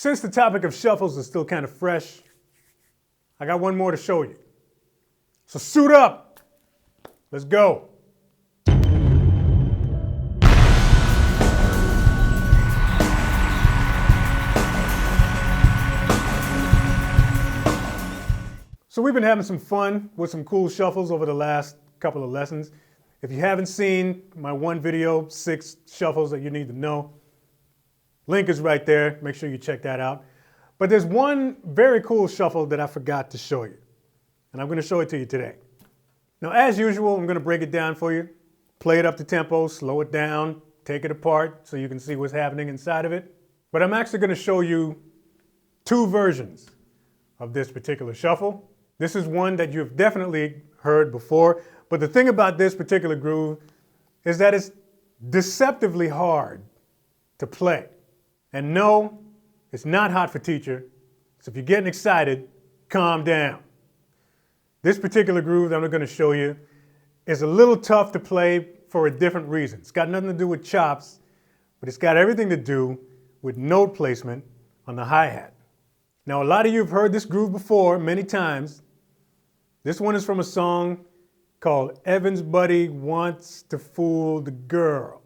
Since the topic of shuffles is still kind of fresh, I got one more to show you. So suit up. Let's go. So we've been having some fun with some cool shuffles over the last couple of lessons. If you haven't seen my one video, 6 shuffles that you need to know, link is right there. Make sure you check that out. But there's one very cool shuffle that I forgot to show you, and I'm going to show it to you today. Now, as usual, I'm going to break it down for you, play it up to tempo, slow it down, take it apart so you can see what's happening inside of it. But I'm actually going to show you 2 versions of this particular shuffle. This is one that you've definitely heard before, but the thing about this particular groove is that it's deceptively hard to play. And no, it's not hot for teacher, so if you're getting excited, calm down. This particular groove that I'm going to show you is a little tough to play for a different reason. It's got nothing to do with chops, but it's got everything to do with note placement on the hi-hat. Now, a lot of you have heard this groove before many times. This one is from a song called Evan's Buddy Wants to Fool the Girl.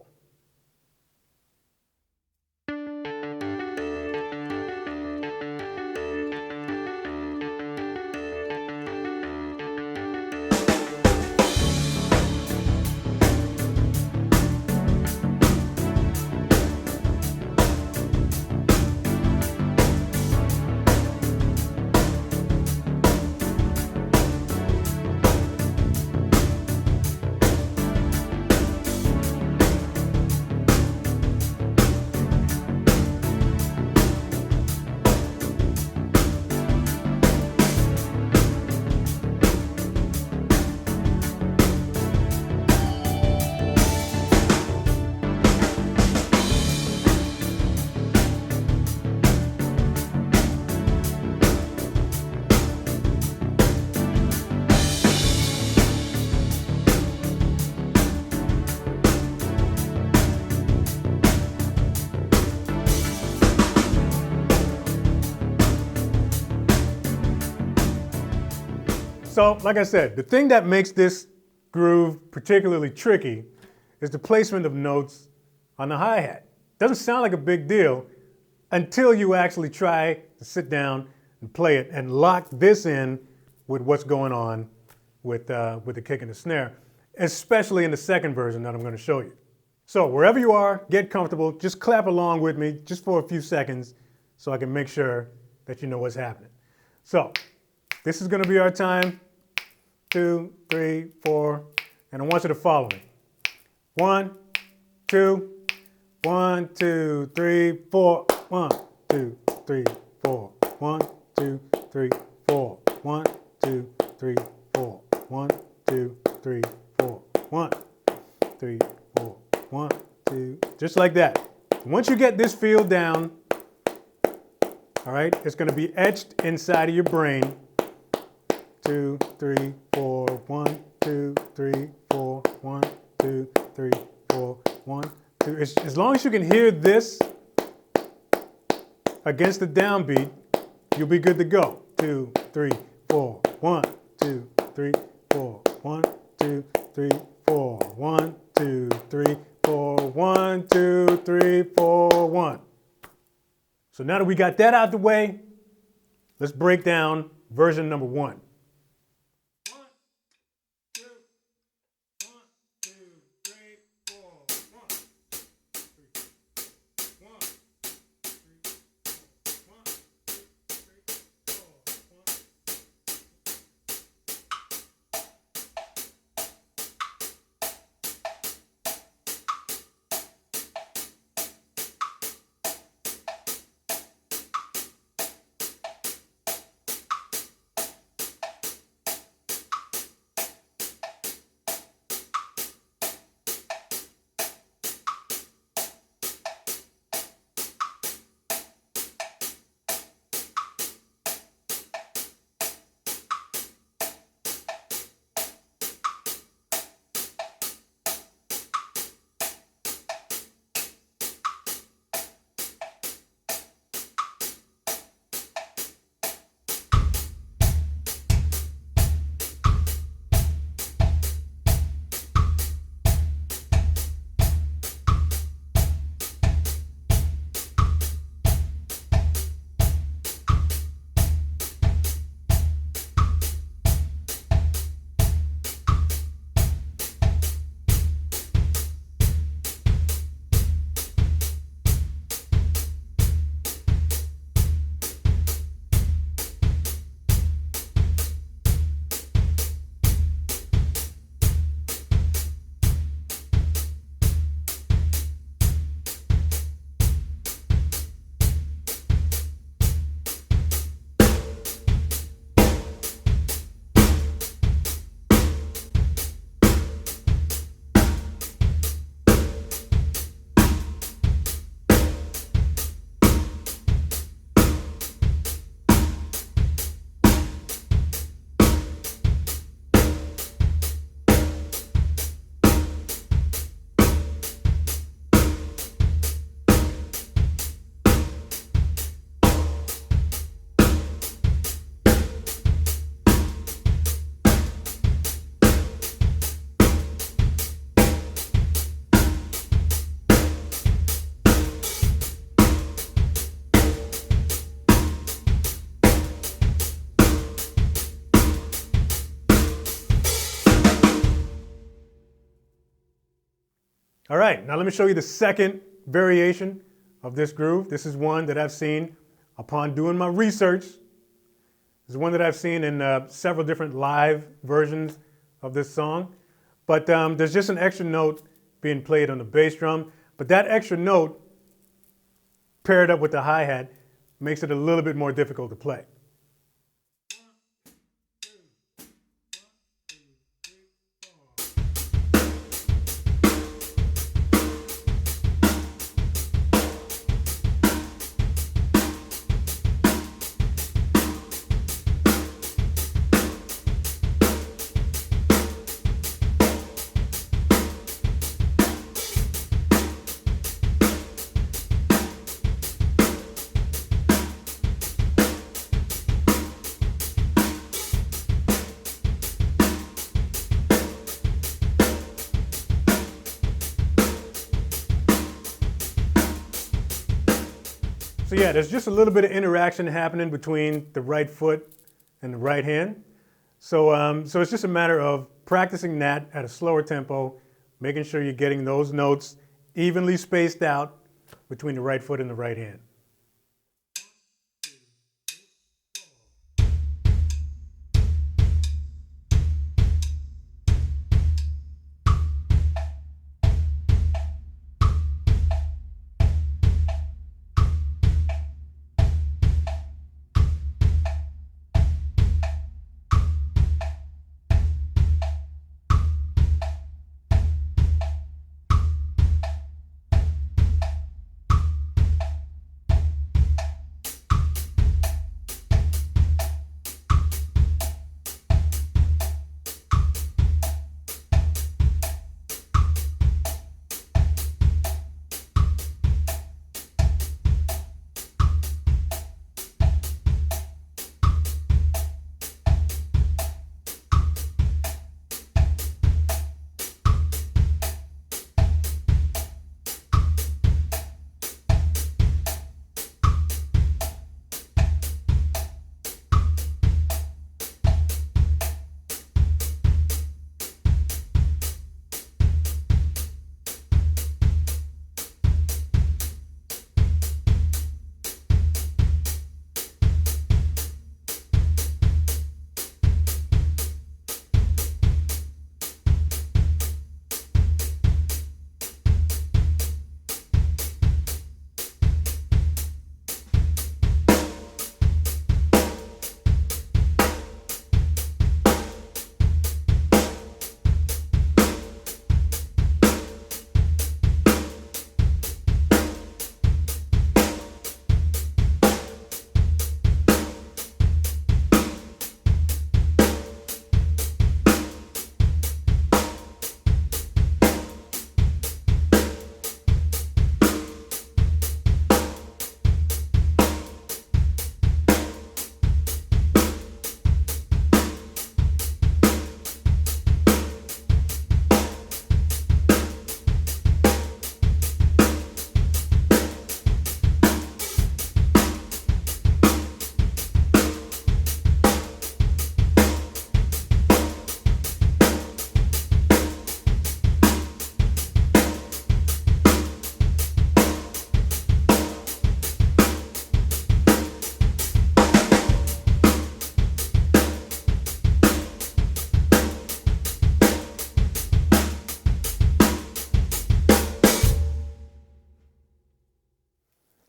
So, like I said, the thing that makes this groove particularly tricky is the placement of notes on the hi-hat. Doesn't sound like a big deal until you actually try to sit down and play it and lock this in with what's going on with the kick and the snare, especially in the second version that I'm going to show you. So wherever you are, get comfortable, just clap along with me just for a few seconds so I can make sure that you know what's happening. So this is going to be our time. 2, 3, 4, and I want you to follow me. 1, 2, 1, 2, 3, 4. 1, 2, 3, 4. 1, 2, 3, 4. 1, 2, 3, 4. 1, 2, 3, 4. 1, 3, 4. 1, 2. Just like that. Once you get this feel down, all right, it's going to be etched inside of your brain. 2, 3, 4, 1, 2, 3, 4, 1, 2, 3, 4, 1, 2. As long as you can hear this against the downbeat, you'll be good to go. 2, 3, 4, 1, 2, 3, 4, 1, 2, 3, 4, 1, 2, 3, 4, 1, 2, 3, 4, 1. So now that we got that out the way, let's break down version number 1. All right, now let me show you the second variation of this groove. This is one that I've seen upon doing my research. This is one that I've seen in several different live versions of this song. But there's just an extra note being played on the bass drum. But that extra note, paired up with the hi-hat, makes it a little bit more difficult to play. So yeah, there's just a little bit of interaction happening between the right foot and the right hand. So it's just a matter of practicing that at a slower tempo, making sure you're getting those notes evenly spaced out between the right foot and the right hand.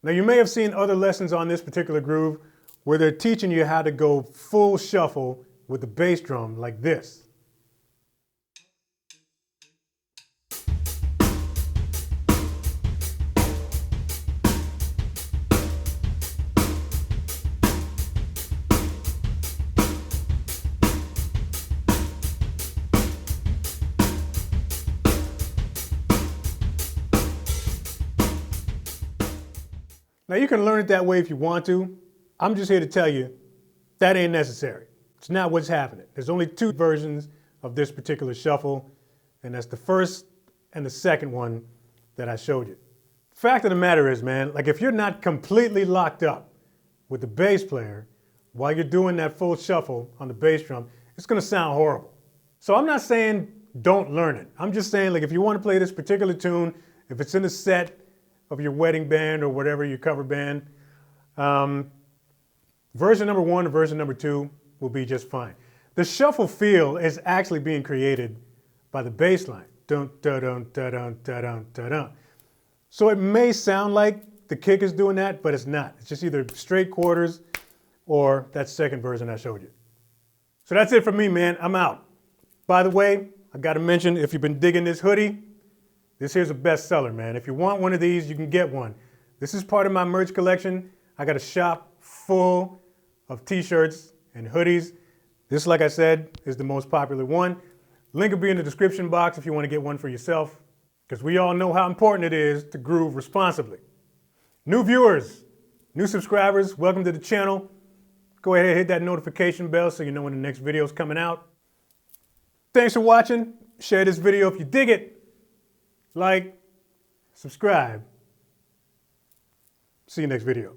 Now you may have seen other lessons on this particular groove where they're teaching you how to go full shuffle with the bass drum like this. Now you can learn it that way if you want to. I'm just here to tell you that ain't necessary. It's not what's happening. There's only two versions of this particular shuffle, and that's the first and the second one that I showed you. Fact of the matter is, man, like if you're not completely locked up with the bass player while you're doing that full shuffle on the bass drum, it's gonna sound horrible. So I'm not saying don't learn it. I'm just saying, like, if you want to play this particular tune, if it's in the set of your wedding band or whatever, your cover band, version number 1 and version number 2 will be just fine. The shuffle feel is actually being created by the bass line. Dun, dun, dun, dun, dun, dun, dun, dun, dun. So it may sound like the kick is doing that, but it's not. It's just either straight quarters or that second version I showed you. So that's it for me, man. I'm out. By the way, I got to mention, if you've been digging this hoodie, this here's a bestseller, man. If you want one of these, you can get one. This is part of my merch collection. I got a shop full of t-shirts and hoodies. This, like I said, is the most popular one. Link will be in the description box if you want to get one for yourself, because we all know how important it is to groove responsibly. New viewers, new subscribers, welcome to the channel. Go ahead and hit that notification bell so you know when the next video is coming out. Thanks for watching. Share this video if you dig it. Like, subscribe. See you next video.